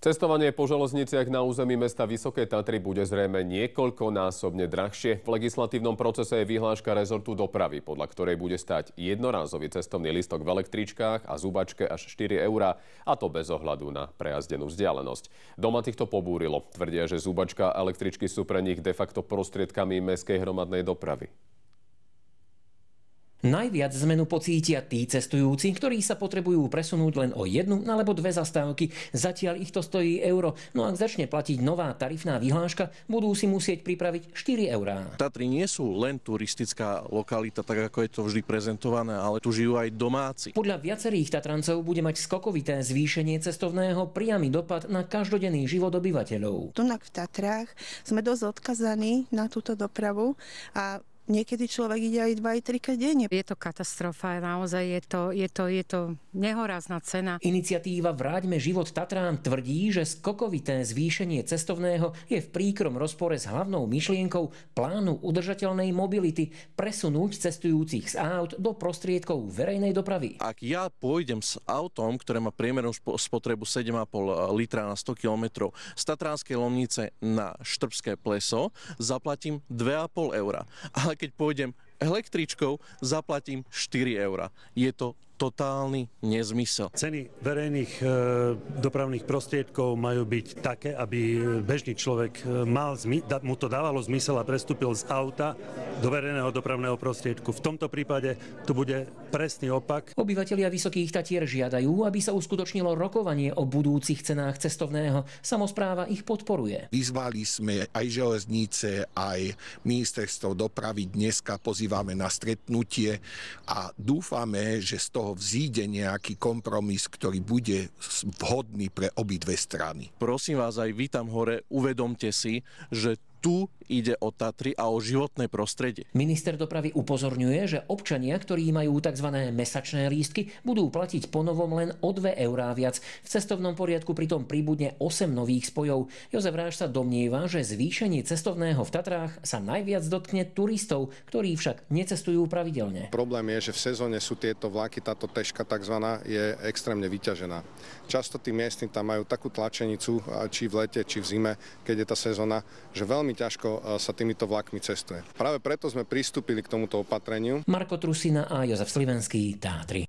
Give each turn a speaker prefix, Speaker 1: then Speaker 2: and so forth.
Speaker 1: Cestovanie po železniciach na území mesta Vysoké Tatry bude zrejme niekoľkonásobne drahšie. V legislatívnom procese je vyhláška rezortu dopravy, podľa ktorej bude stáť jednorázový cestovný lístok v električkách a zubačke až 4 €, a to bez ohľadu na prejazdenú vzdialenosť. Doma týchto pobúrilo. Tvrdia, že zubačka a električky sú pre nich de facto prostriedkami mestskej hromadnej dopravy.
Speaker 2: Najviac zmenu pocítia tí cestujúci, ktorí sa potrebujú presunúť len o jednu alebo dve zastávky. Zatiaľ ich to stojí euro. No ak začne platiť nová tarifná vyhláška, budú si musieť pripraviť 4 €.
Speaker 3: Tatry nie sú len turistická lokalita, tak ako je to vždy prezentované, ale tu žijú aj domáci.
Speaker 2: Podľa viacerých Tatrancov bude mať skokovité zvýšenie cestovného priamy dopad na každodenný život obyvateľov.
Speaker 4: Tu v Tatrách sme dosť odkazaní na túto dopravu a niekedy človek ide aj 2-3 krát denne.
Speaker 5: Je to katastrofa, naozaj je to nehorázna cena.
Speaker 2: Iniciatíva Vráťme život Tatrám tvrdí, že skokovité zvýšenie cestovného je v príkrom rozpore s hlavnou myšlienkou plánu udržateľnej mobility presunúť cestujúcich z aut do prostriedkov verejnej dopravy.
Speaker 3: Ak ja pôjdem s autom, ktoré má priemernú spotrebu 7,5 litra na 100 km z Tatranskej Lomnice na Štrbské Pleso, zaplatím 2,5 €. Ale keď pôjdem električkou, zaplatím 4 €. Je to totálny nezmysel.
Speaker 6: Ceny verejných dopravných prostriedkov majú byť také, aby bežný človek mu to dávalo zmysel a prestúpil z auta do verejného dopravného prostriedku. V tomto prípade to bude presný opak.
Speaker 2: Obyvatelia Vysokých Tatier žiadajú, aby sa uskutočnilo rokovanie o budúcich cenách cestovného. Samospráva ich podporuje.
Speaker 7: Vyzvali sme aj železnice, aj ministerstvo dopravy. Dneska pozývame na stretnutie a dúfame, že z toho vzíde nejaký kompromis, ktorý bude vhodný pre obidve strany.
Speaker 3: Prosím vás, aj vy tam hore, uvedomte si, že tu ide o Tatry a o životné prostredie.
Speaker 2: Minister dopravy upozorňuje, že občania, ktorí majú tzv. Mesačné lístky, budú platiť ponovom len o 2 € viac. V cestovnom poriadku pritom pribudne 8 nových spojov. Jozef Ráš sa domnieva, že zvýšenie cestovného v Tatrách sa najviac dotkne turistov, ktorí však necestujú pravidelne.
Speaker 8: Problém je, že v sezóne sú tieto vlaky, táto teška takzvaná, je extrémne vyťažená. Často tí miestni tam majú takú tlačenicu, či v lete, či v zime, keď je tá sezóna, že veľmi ťažko sa týmito vlakmi cestuje. Práve preto sme pristúpili k tomuto opatreniu.
Speaker 2: Marko Trusina a Jozef Slivenský, Tátry.